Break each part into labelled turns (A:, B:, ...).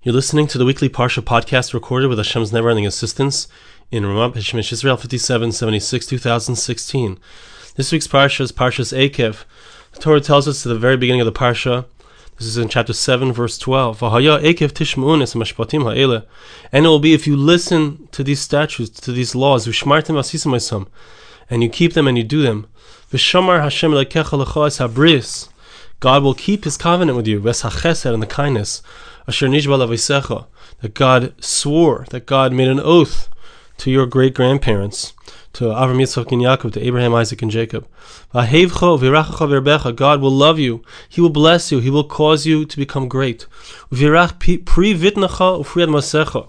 A: You're listening to the weekly Parsha podcast recorded with Hashem's never-ending assistance in Ramah Shemesh Israel 5776 2016. This week's Parsha is Parsha's Ekev. The Torah tells us at the very beginning of the Parsha, this is in chapter 7, verse 12, V'haya Ekev tishma'un es mashpatim ha'ele. And it will be if you listen to these statutes, to these laws, V'shmartem asisim esam, and you keep them and you do them. V'shamar Hashem lekecha lecha es habris. God will keep His covenant with you, Ves hachesed, and the kindness, Asher nishba l'aveisecha, that God swore, that God made an oath to your great-grandparents, to Avram, Yitzchak, and Yaakov, to Abraham, Isaac, and Jacob. V'ahevcha v'irachacha v'erbecha, God will love you, He will bless you, He will cause you to become great. V'irach pri vitnacha u'fri admasecha,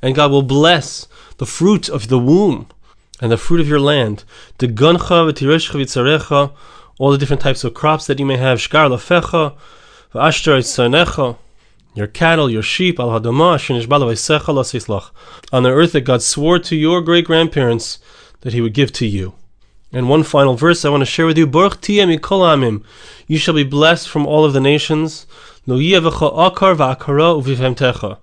A: and God will bless the fruit of the womb and the fruit of your land. Degancha v'tireshcha v'tzarecha, all the different types of crops that you may have. Shkar lafecha v'ashtar etzanecha, your cattle, your sheep, al hadamah asher nishba l'veisecha l'seislach, on the earth that God swore to your great-grandparents that He would give to you. And one final verse I want to share with you. Baruch tiyeh mikol ha'amim, you shall be blessed from all of the nations. Lo yeh v'cha akar v'akara uvivhemtecha,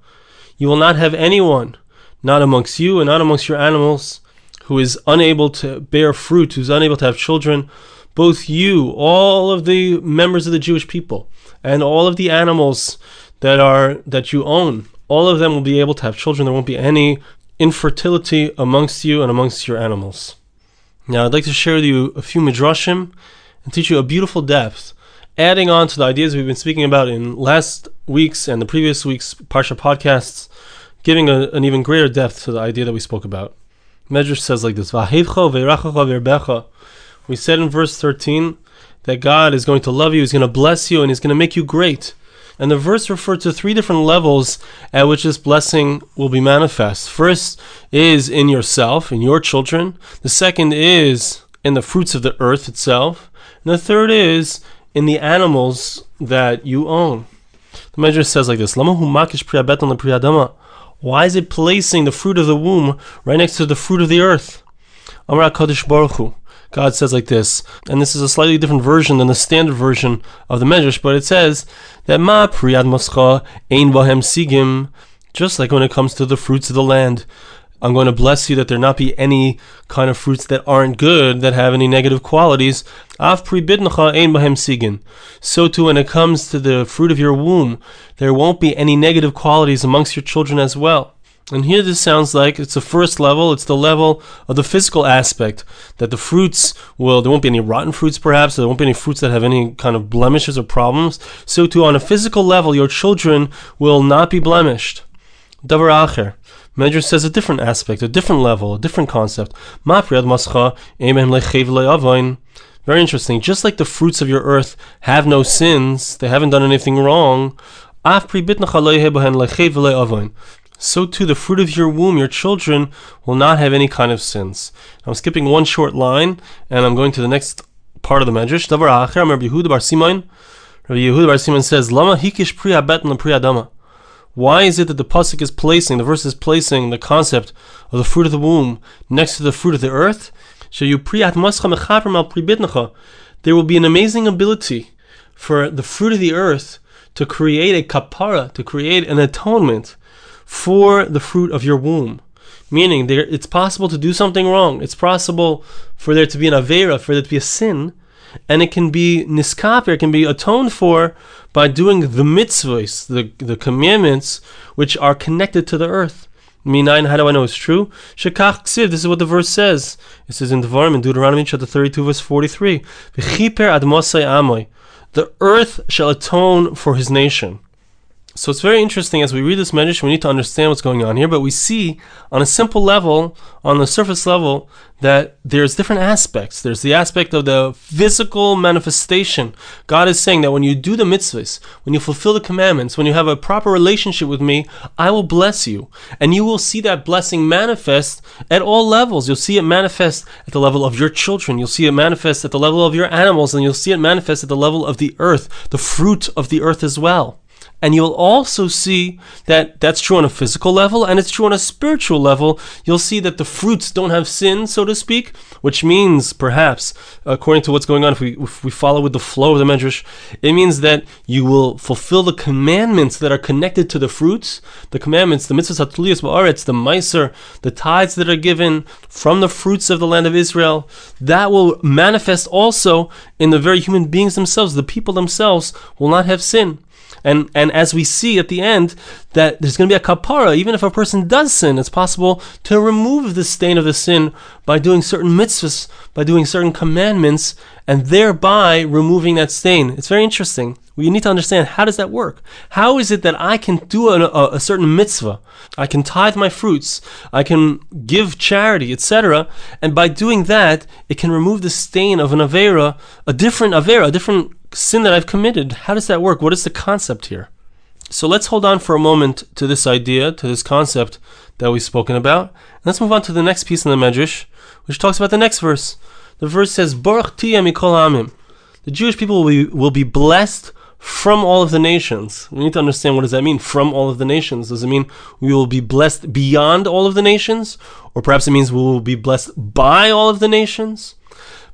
A: you will not have anyone, not amongst you and not amongst your animals, who is unable to bear fruit, who's unable to have children. Both you, all of the members of the Jewish people, and all of the animals that you own, all of them will be able to have children. There won't be any infertility amongst you and amongst your animals. Now, I'd like to share with you a few midrashim and teach you a beautiful depth, adding on to the ideas we've been speaking about in last week's and the previous week's Parsha podcasts, giving an even greater depth to the idea that we spoke about. Medrash says like this: V'ahevcha v'irachacha v'erbecha. We said in verse 13 that God is going to love you, He's going to bless you, and He's going to make you great. And the verse referred to three different levels at which this blessing will be manifest. First is in yourself, in your children. The second is in the fruits of the earth itself. And the third is in the animals that you own. The Medrash says like this: Lama hu makish pri habeton le pri adama. Why is it placing the fruit of the womb right next to the fruit of the earth? Amar HaKadosh Baruch Hu. God says like this, and this is a slightly different version than the standard version of the Medrash, but it says that Ma priyad mascha ein bahem sigim, just like when it comes to the fruits of the land, I'm going to bless you that there not be any kind of fruits that aren't good, that have any negative qualities. Av pri bidnacha ein bahem sigin. So too when it comes to the fruit of your womb, there won't be any negative qualities amongst your children as well. And here this sounds like it's the first level, it's the level of the physical aspect, that the fruits there won't be any rotten fruits perhaps, there won't be any fruits that have any kind of blemishes or problems. So too on a physical level, your children will not be blemished. Davar acher, Medrash says a different aspect, a different level, a different concept. Ma priyad mascha eimem lechev le'avoin. Very interesting, just like the fruits of your earth have no sins, they haven't done anything wrong, af pri bitnacha le'he bohen lechev le'avoin. So too the fruit of your womb, your children, will not have any kind of sins. I'm skipping one short line, and I'm going to the next part of the Medrash. Davar acher, Rabbi Yehuda bar Simon. Rabbi Yehuda bar Simon says, Lama hikish pri habeton le pri adama. Why is it that the pasuk is placing, the verse is placing the concept of the fruit of the womb next to the fruit of the earth? There will be an amazing ability for the fruit of the earth to create a kapara, to create an atonement for the fruit of your womb. Meaning, it's possible to do something wrong. It's possible for there to be an avera, for there to be a sin, and it can be niskaper, it can be atoned for by doing the mitzvahs, the commandments, which are connected to the earth. Minayin, how do I know it's true? Shekach ksiv, this is what the verse says. It says in Devarim, in Deuteronomy chapter 32, verse 43, V'chiper admosai amoy, the earth shall atone for his nation. So it's very interesting as we read this Medrash, we need to understand what's going on here, but we see on a simple level, on the surface level, that there's different aspects. There's the aspect of the physical manifestation. God is saying that when you do the mitzvahs, when you fulfill the commandments, when you have a proper relationship with me, I will bless you. And you will see that blessing manifest at all levels. You'll see it manifest at the level of your children. You'll see it manifest at the level of your animals, and you'll see it manifest at the level of the earth, the fruit of the earth as well. And you'll also see that that's true on a physical level, and it's true on a spiritual level. You'll see that the fruits don't have sin, so to speak, which means, perhaps, according to what's going on, if we follow with the flow of the Medrash, it means that you will fulfill the commandments that are connected to the fruits, the commandments, the mitzvahs hatuliyos ba'aretz, the meiser, the tithes that are given from the fruits of the land of Israel. That will manifest also in the very human beings themselves. The people themselves will not have sin. And as we see at the end, that there's going to be a kapara. Even if a person does sin, it's possible to remove the stain of the sin by doing certain mitzvahs, by doing certain commandments, and thereby removing that stain. It's very interesting. We need to understand, how does that work? How is it that I can do a certain mitzvah? I can tithe my fruits, I can give charity, etc. And by doing that, it can remove the stain of an avera, a different sin that I've committed. How does that work? What is the concept here? So let's hold on for a moment to this idea, to this concept that we've spoken about. And let's move on to the next piece in the Medrash, which talks about the next verse. The verse says, Baruch tiyeh mikol ha'amim. The Jewish people will be blessed from all of the nations. We need to understand, what does that mean, from all of the nations? Does it mean we will be blessed beyond all of the nations? Or perhaps it means we will be blessed by all of the nations?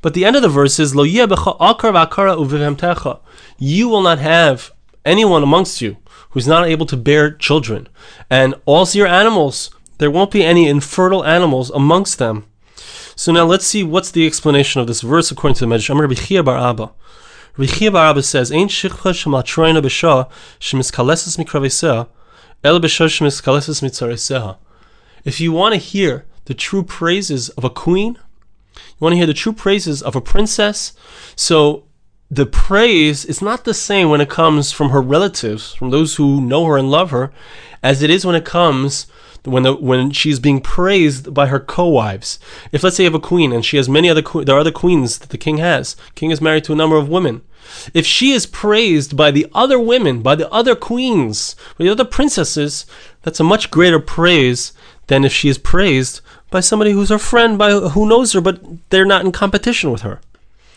A: But the end of the verse is, Lo yeh becha akar v'akara uvivhemtecha. You will not have anyone amongst you who's not able to bear children. And also your animals, there won't be any infertile animals amongst them. So now let's see what's the explanation of this verse according to the Medrash. Amar Rabbi Chia bar Abba. Rabbi Chia bar Abba says, Ein shichcha shematroina b'shah shemiskaleses mikraveseh el b'shah shemiskaleses mitzareseha. If you want to hear the true praises of a queen, you want to hear the true praises of a princess, so the praise is not the same when it comes from her relatives, from those who know her and love her, as it is when it comes when she's being praised by her co-wives. If, let's say, you have a queen and she has many there are other queens that the king has. King is married to a number of women. If she is praised by the other women, by the other queens, by the other princesses, that's a much greater praise than if she is praised by somebody who's her friend, who knows her, but they're not in competition with her.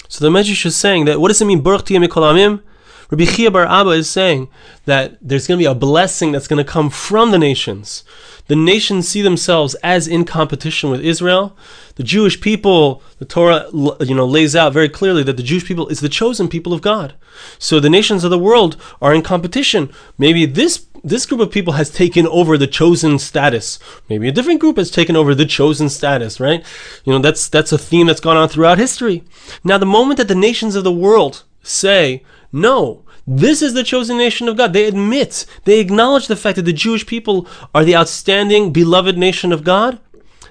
A: So the Medrash is saying that, what does it mean, Baruch tiyeh mikol ha'amim? Rabbi Chia bar Abba is saying that there's going to be a blessing that's going to come from the nations. The nations see themselves as in competition with Israel. The Jewish people, the Torah lays out very clearly that the Jewish people is the chosen people of God. So the nations of the world are in competition. Maybe this group of people has taken over the chosen status. Maybe a different group has taken over the chosen status, right? That's a theme that's gone on throughout history. Now, the moment that the nations of the world say, no, this is the chosen nation of God, they acknowledge the fact that the Jewish people are the outstanding, beloved nation of God,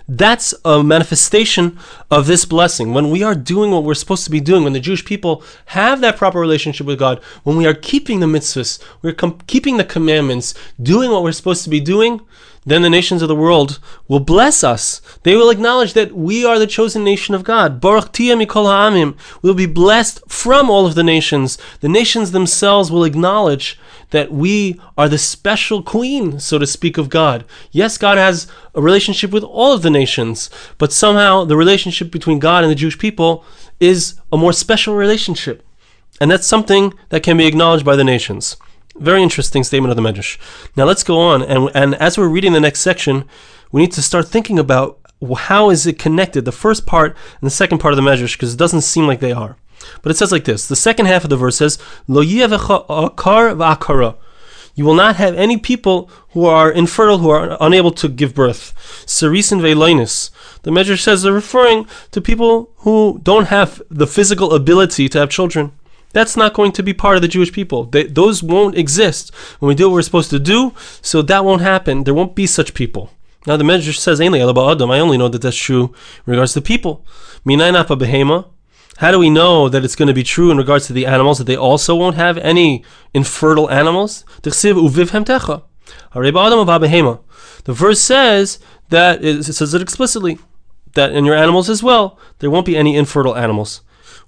A: that's a manifestation of this blessing. When we are doing what we're supposed to be doing, when the Jewish people have that proper relationship with God, when we are keeping the mitzvahs, we're keeping the commandments, doing what we're supposed to be doing, then the nations of the world will bless us. They will acknowledge that we are the chosen nation of God. Baruch tiyeh mikol ha'amim. We'll be blessed from all of the nations. The nations themselves will acknowledge that we are the special queen, so to speak, of God. Yes, God has a relationship with all of the nations, but somehow the relationship between God and the Jewish people is a more special relationship. And that's something that can be acknowledged by the nations. Very interesting statement of the Medrash. Now let's go on, and as we're reading the next section, we need to start thinking about how is it connected, the first part and the second part of the Medrash, because it doesn't seem like they are. But it says like this. The second half of the verse says, Lo yevecha akar v'akara. You will not have any people who are infertile, who are unable to give birth. Serisin ve'loinis. The Medrash says they're referring to people who don't have the physical ability to have children. That's not going to be part of the Jewish people. Those won't exist when we do what we're supposed to do, so that won't happen. There won't be such people. Now the Medrash says, I only know that that's true in regards to people. How do we know that it's going to be true in regards to the animals, that they also won't have any infertile animals? The verse says that, it says it explicitly, that in your animals as well, there won't be any infertile animals.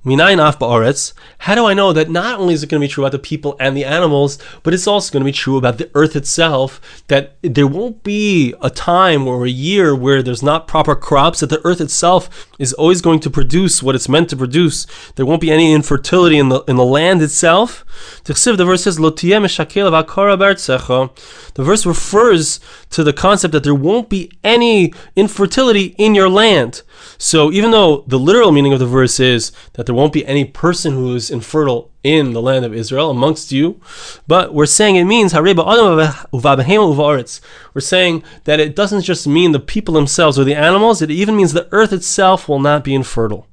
A: Minayin af ba'aretz. How do I know that not only is it going to be true about the people and the animals, but it's also going to be true about the earth itself, that there won't be a time or a year where there's not proper crops, that the earth itself is always going to produce what it's meant to produce. There won't be any infertility in the land itself. The verse says, Lo tiyeh meshakel v'akara b'artzecha. The verse refers to the concept that there won't be any infertility in your land. So even though the literal meaning of the verse is that there won't be any person who is infertile in the land of Israel amongst you, but we're saying it means we're saying that it doesn't just mean the people themselves or the animals, it even means the earth itself will not be infertile.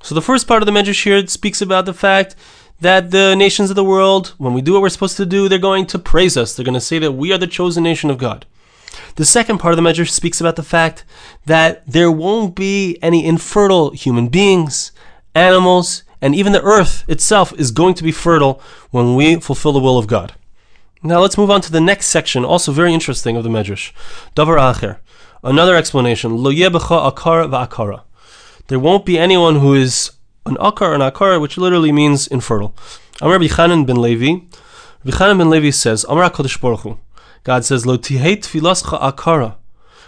A: So the first part of the Medrash here speaks about the fact that the nations of the world, when we do what we're supposed to do, they're going to praise us. They're going to say that we are the chosen nation of God. The second part of the Medrash speaks about the fact that there won't be any infertile human beings, animals, and even the earth itself is going to be fertile when we fulfill the will of God. Now let's move on to the next section, also very interesting, of the Medrash. Davar acher, another explanation. Lo yeh b'cha akara v'akara. There won't be anyone who is an akara, which literally means infertile. Amar Rabbi Chanan ben Levi. Rabbi Chanan ben Levi says, Amar HaKadosh Baruch Hu. God says, Lo tihei tfilascha akara.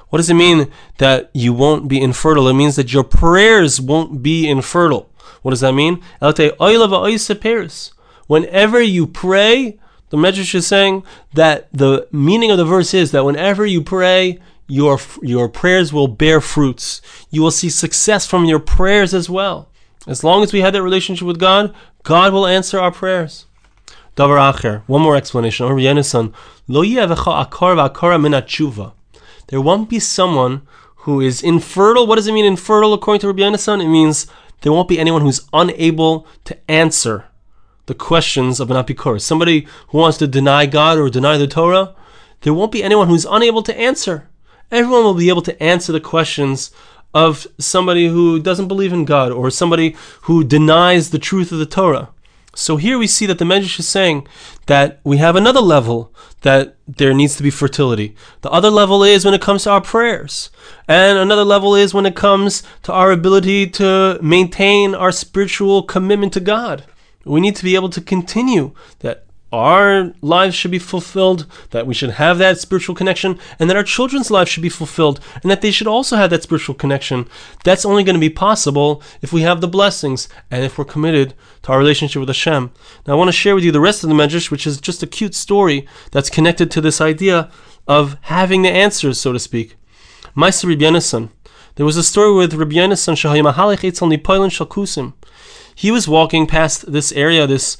A: What does it mean that you won't be infertile? It means that your prayers won't be infertile. What does that mean? Whenever you pray, the Medrash is saying that the meaning of the verse is that whenever you pray, your prayers will bear fruits. You will see success from your prayers as well. As long as we have that relationship with God, God will answer our prayers. Davar acher, one more explanation. There won't be someone who is infertile. What does it mean infertile according to Rabbi Yonasan? It means there won't be anyone who's unable to answer the questions of an apikoros. Somebody who wants to deny God or deny the Torah, there won't be anyone who's unable to answer. Everyone will be able to answer the questions of somebody who doesn't believe in God or somebody who denies the truth of the Torah. So here we see that the Medrash is saying that we have another level, that there needs to be fertility. The other level is when it comes to our prayers. And another level is when it comes to our ability to maintain our spiritual commitment to God. We need to be able to continue, that our lives should be fulfilled, that we should have that spiritual connection, and that our children's lives should be fulfilled, and that they should also have that spiritual connection. That's only going to be possible if we have the blessings and if we're committed to our relationship with Hashem. Now I want to share with you the rest of the Medrash, which is just a cute story that's connected to this idea of having the answers, so to speak. Meister Rabbi Yonasan. There was a story with Rabbi Yonasan Shahayim Ahalech Eitzel Nipoilin Shalkusim. He was walking past this area, this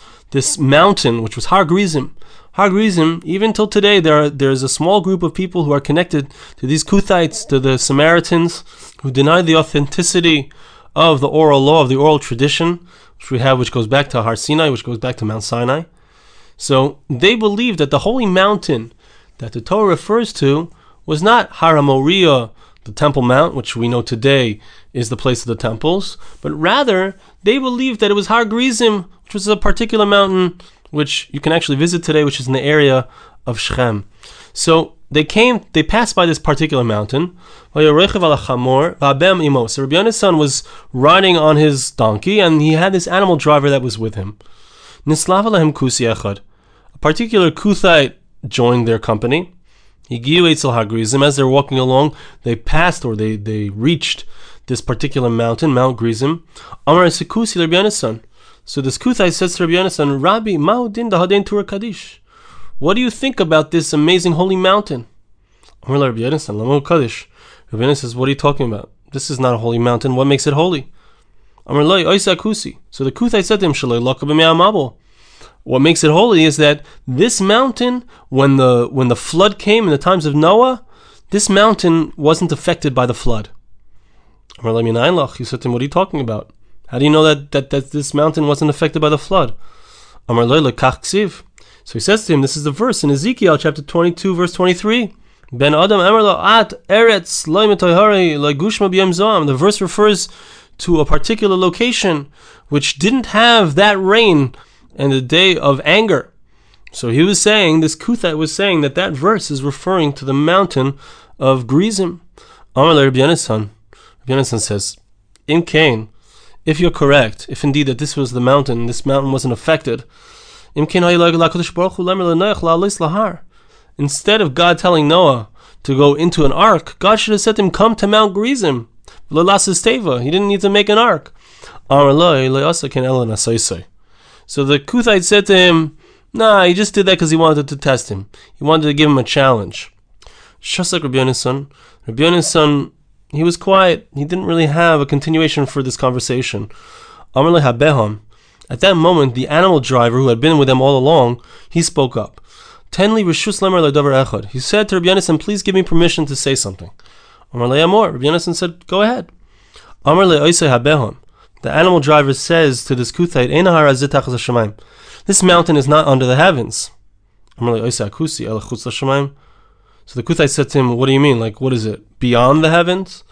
A: mountain, which was Har Grizim. Har Grizim, even till today, there's a small group of people who are connected to these Kuthites, to the Samaritans, who deny the authenticity of the oral law, of the oral tradition, which we have, which goes back to Har Sinai, which goes back to Mount Sinai. So they believe that the holy mountain that the Torah refers to was not Har HaMoriah, the Temple Mount, which we know today is the place of the temples, but rather they believed that it was Har Grizim, which was a particular mountain which you can actually visit today, which is in the area of Shechem. So they passed by this particular mountain. So Rabbi Yonasan was riding on his donkey, and he had this animal driver that was with him. A particular Kuthite joined their company. As they're walking along, they passed, or they reached this particular mountain, Mount Grizim. So this Kuthite says to Rabbi Yonasan, Rabbi, ma'udin dahadein Torah Kaddish. What do you think about this amazing holy mountain? Rabbi Yonasan says, what are you talking about? This is not a holy mountain. What makes it holy? So the Kuthite said to him, what makes it holy is that this mountain, when the flood came in the times of Noah, this mountain wasn't affected by the flood. He said to him, what are you talking about? How do you know that this mountain wasn't affected by the flood? So he says to him, this is the verse in Ezekiel chapter 22, verse 23. Ben Adam at eretz gushma b'yom zoam. The verse refers to a particular location which didn't have that rain in the day of anger. So he was saying, this Kuthite was saying that verse is referring to the mountain of Grizim. Rabbi Yonasan says, if you're correct, if indeed that this was the mountain, this mountain wasn't affected, instead of God telling Noah to go into an ark, God should have said to him, come to Mount Gerizim. He didn't need to make an ark. So the Kuthite said to him, nah, he just did that because he wanted to test him. He wanted to give him a challenge. Just like Rabbi Yonasan, he was quiet. He didn't really have a continuation for this conversation. At that moment, the animal driver who had been with them all along, he spoke up. He said to Rabbi Yonasan, please give me permission to say something. Rabbi Yonasan said, go ahead. The animal driver says to this Kuthite, this mountain is not under the heavens. So the Kuthite said to him, what do you mean? Like, what is it? Beyond the heavens?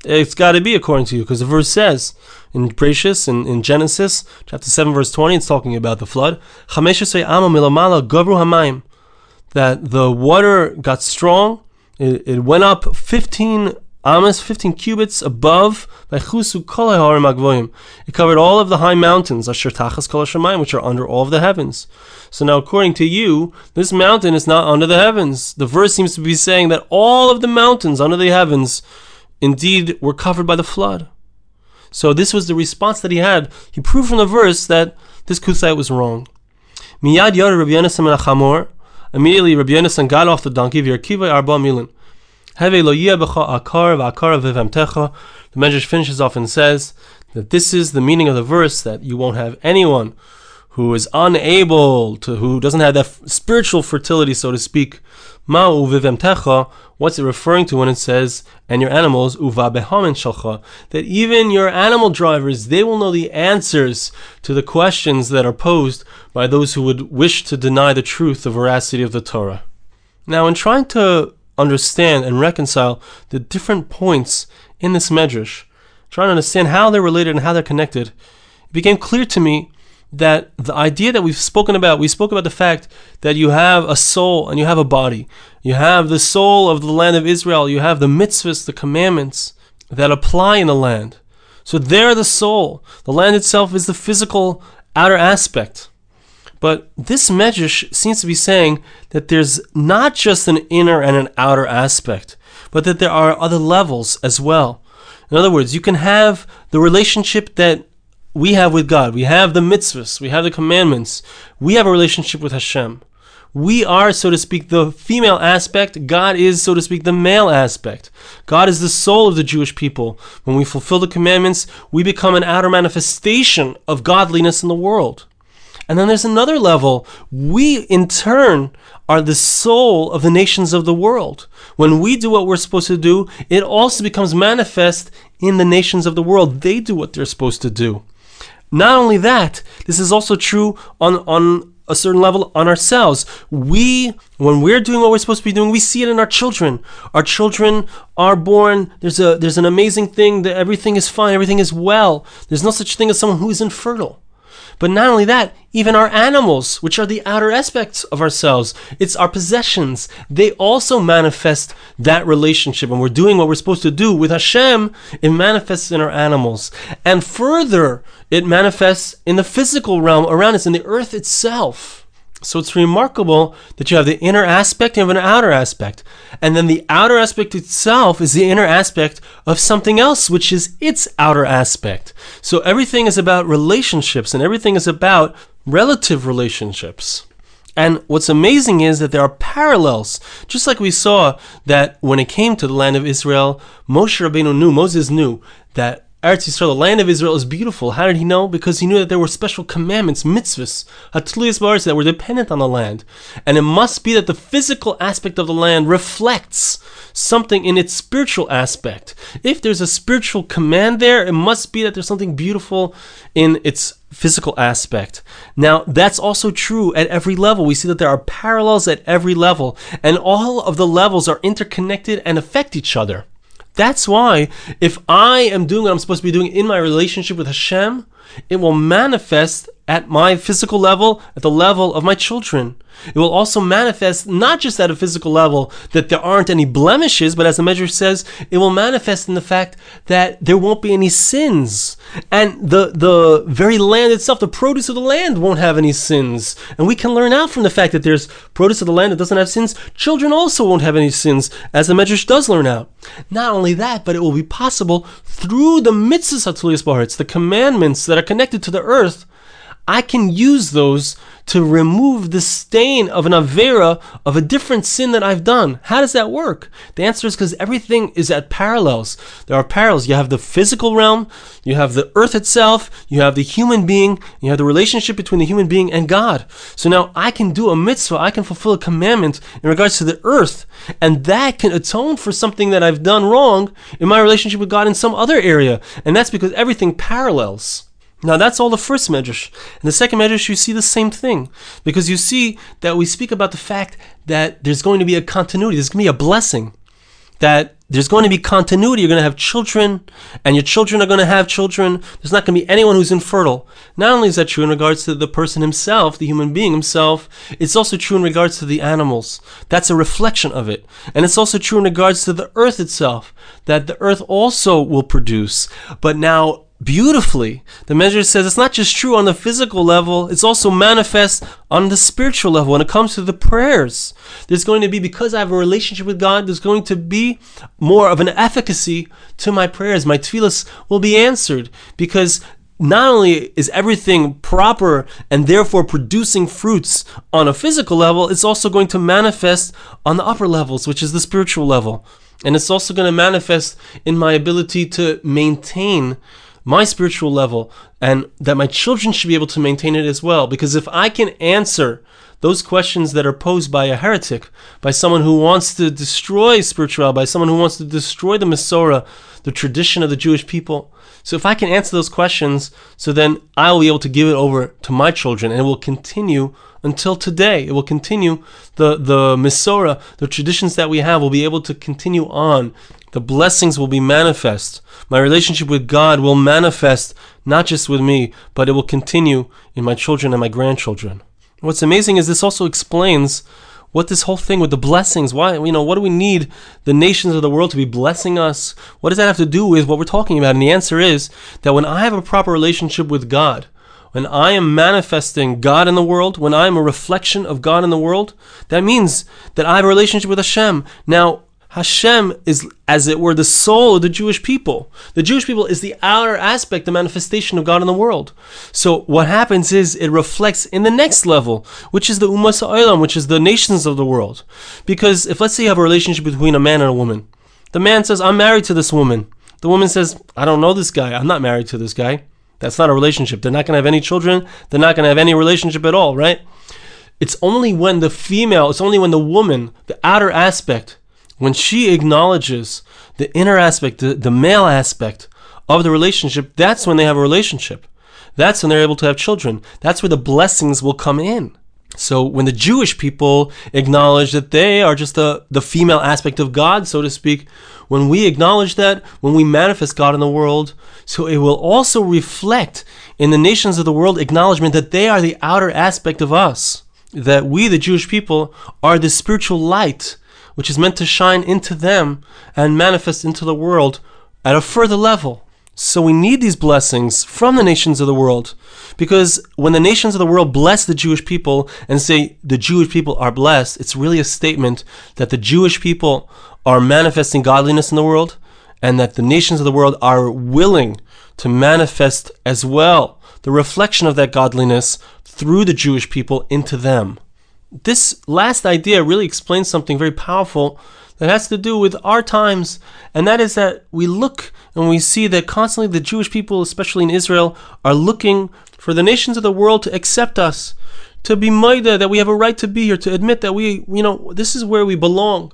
A: It's got to be according to you, because the verse says in Parsha, in Genesis, chapter 7, verse 20, it's talking about the flood, that the water got strong, it went up 15 cubits above. It covered all of the high mountains, which are under all of the heavens. So now, according to you, this mountain is not under the heavens. The verse seems to be saying that all of the mountains under the heavens indeed were covered by the flood. So this was the response that he had. He proved from the verse that this Kuthite was wrong. Immediately, Rabbi Yonasan got off the donkey. The Medrash finishes off and says that this is the meaning of the verse, that you won't have anyone who is unable to, who doesn't have that spiritual fertility, so to speak. What's it referring to when it says, and your animals, that even your animal drivers, they will know the answers to the questions that are posed by those who would wish to deny the truth, the veracity of the Torah. Now, in trying to understand and reconcile the different points in this Medrash, trying to understand how they're related and how they're connected, it became clear to me that the idea that we spoke about the fact that you have a soul and you have a body. You have the soul of the land of Israel. You have the mitzvahs, the commandments that apply in the land. So they're the soul. The land itself is the physical outer aspect. But this Medrash seems to be saying that there's not just an inner and an outer aspect, but that there are other levels as well. In other words, you can have the relationship that we have with God. We have the mitzvahs. We have the commandments. We have a relationship with Hashem. We are, so to speak, the female aspect. God is, so to speak, the male aspect. God is the soul of the Jewish people. When we fulfill the commandments, we become an outer manifestation of godliness in the world. And then there's another level. We, in turn, are the soul of the nations of the world. When we do what we're supposed to do, it also becomes manifest in the nations of the world. They do what they're supposed to do. Not only that, this is also true on a certain level on ourselves. When we're doing what we're supposed to be doing, we see it in our children. Our children are born. There's an amazing thing that everything is fine, everything is well. There's no such thing as someone who is infertile. But not only that, even our animals, which are the outer aspects of ourselves, it's our possessions, they also manifest that relationship. And we're doing what we're supposed to do with Hashem, it manifests in our animals. And further, it manifests in the physical realm around us, in the earth itself. So it's remarkable that you have the inner aspect and you have an outer aspect. And then the outer aspect itself is the inner aspect of something else, which is its outer aspect. So everything is about relationships and everything is about relative relationships. And what's amazing is that there are parallels. Just like we saw that when it came to the land of Israel, Moses knew that Eretz Yisrael, the land of Israel, is beautiful. How did he know? Because he knew that there were special commandments, mitzvahs, that were dependent on the land. And it must be that the physical aspect of the land reflects something in its spiritual aspect. If there's a spiritual command there, it must be that there's something beautiful in its physical aspect. Now, that's also true at every level. We see that there are parallels at every level, and all of the levels are interconnected and affect each other. That's why if I am doing what I'm supposed to be doing in my relationship with Hashem, it will manifest at my physical level, at the level of my children. It will also manifest not just at a physical level that there aren't any blemishes, but as the Medrash says, it will manifest in the fact that there won't be any sins. And the very land itself, the produce of the land won't have any sins. And we can learn out from the fact that there's produce of the land that doesn't have sins. Children also won't have any sins, as the Medrash does learn out. Not only that, but it will be possible through the mitzvahs hatuliyos b'haaretz, the commandments that are connected to the earth. I can use those to remove the stain of an avera, of a different sin that I've done. How does that work? The answer is because everything is at parallels. There are parallels. You have the physical realm, you have the earth itself, you have the human being, you have the relationship between the human being and God. So now I can do a mitzvah, I can fulfill a commandment in regards to the earth, and that can atone for something that I've done wrong in my relationship with God in some other area. And that's because everything parallels. Now that's all the first medrash. In the second medrash you see the same thing, because you see that we speak about the fact that there's going to be a continuity, there's going to be a blessing, that there's going to be continuity, you're going to have children, and your children are going to have children, there's not going to be anyone who's infertile. Not only is that true in regards to the person himself, the human being himself, it's also true in regards to the animals. That's a reflection of it. And it's also true in regards to the earth itself, that the earth also will produce. But now, beautifully, the measure says it's not just true on the physical level, it's also manifest on the spiritual level. When it comes to the prayers, there's going to be, because I have a relationship with God, there's going to be more of an efficacy to my prayers. My tefillas will be answered, because not only is everything proper and therefore producing fruits on a physical level, it's also going to manifest on the upper levels, which is the spiritual level. And it's also going to manifest in my ability to maintain my spiritual level, and that my children should be able to maintain it as well. Because if I can answer those questions that are posed by a heretic, by someone who wants to destroy spirituality, by someone who wants to destroy the Masorah, the tradition of the Jewish people, so if I can answer those questions, so then I'll be able to give it over to my children, and it will continue until today. It will continue, the Masorah, the traditions that we have will be able to continue on. The blessings will be manifest. My relationship with God will manifest, not just with me, but it will continue in my children and my grandchildren. What's amazing is this also explains what this whole thing with the blessings, why, what do we need the nations of the world to be blessing us? What does that have to do with what we're talking about? And the answer is that when I have a proper relationship with God, when I am manifesting God in the world, when I am a reflection of God in the world, that means that I have a relationship with Hashem. Now, Hashem is, as it were, the soul of the Jewish people. The Jewish people is the outer aspect, the manifestation of God in the world. So what happens is it reflects in the next level, which is the Ummas Ha'olam, which is the nations of the world. Because if, let's say, you have a relationship between a man and a woman. The man says, I'm married to this woman. The woman says, I don't know this guy. I'm not married to this guy. That's not a relationship. They're not going to have any children. They're not going to have any relationship at all, right? It's only when the woman, the outer aspect, when she acknowledges the inner aspect, the male aspect of the relationship, that's when they have a relationship. That's when they're able to have children. That's where the blessings will come in. So when the Jewish people acknowledge that they are just the female aspect of God, so to speak, when we acknowledge that, when we manifest God in the world, so it will also reflect in the nations of the world acknowledgement that they are the outer aspect of us, that we, the Jewish people, are the spiritual light which is meant to shine into them and manifest into the world at a further level. So we need these blessings from the nations of the world, because when the nations of the world bless the Jewish people and say the Jewish people are blessed, it's really a statement that the Jewish people are manifesting godliness in the world, and that the nations of the world are willing to manifest as well the reflection of that godliness through the Jewish people into them. This last idea really explains something very powerful that has to do with our times, and that is that we look and we see that constantly the Jewish people, especially in Israel, are looking for the nations of the world to accept us, to be maida, that we have a right to be here, to admit that this is where we belong.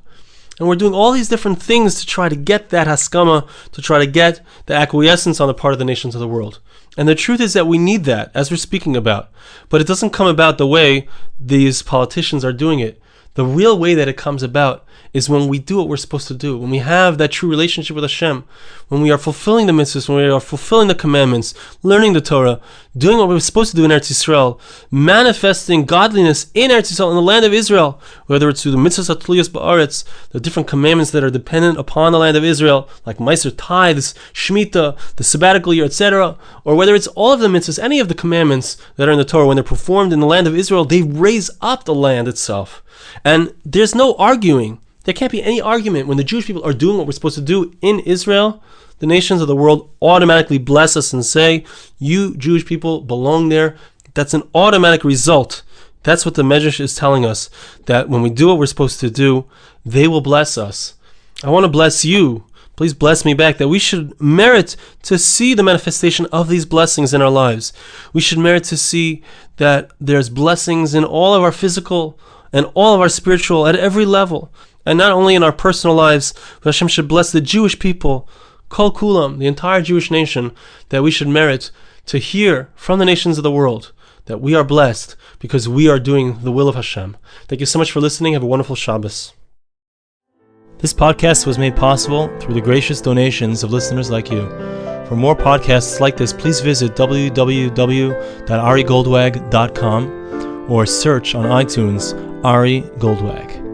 A: And we're doing all these different things to try to get that haskama, to try to get the acquiescence on the part of the nations of the world. And the truth is that we need that, as we're speaking about. But it doesn't come about the way these politicians are doing it. The real way that it comes about is when we do what we're supposed to do, when we have that true relationship with Hashem, when we are fulfilling the mitzvahs, when we are fulfilling the commandments, learning the Torah, doing what we're supposed to do in Eretz Yisrael, manifesting godliness in Eretz Yisrael, in the land of Israel, whether it's through the mitzvahs atliyos ba'aretz, the different commandments that are dependent upon the land of Israel, like Meiser tithes, Shemitah, the sabbatical year, etc., or whether it's all of the mitzvahs, any of the commandments that are in the Torah, when they're performed in the land of Israel, they raise up the land itself. And there's no arguing. There can't be any argument when the Jewish people are doing what we're supposed to do in Israel. The nations of the world automatically bless us and say, you Jewish people belong there. That's an automatic result. That's what the Medrash is telling us, that when we do what we're supposed to do, they will bless us. I want to bless you. Please bless me back, that we should merit to see the manifestation of these blessings in our lives. We should merit to see that there's blessings in all of our physical and all of our spiritual at every level. And not only in our personal lives, but Hashem should bless the Jewish people, Kol Kulam, the entire Jewish nation, that we should merit to hear from the nations of the world that we are blessed because we are doing the will of Hashem. Thank you so much for listening. Have a wonderful Shabbos. This podcast was made possible through the gracious donations of listeners like you. For more podcasts like this, please visit www.arigoldwag.com or search on iTunes Ari Goldwag.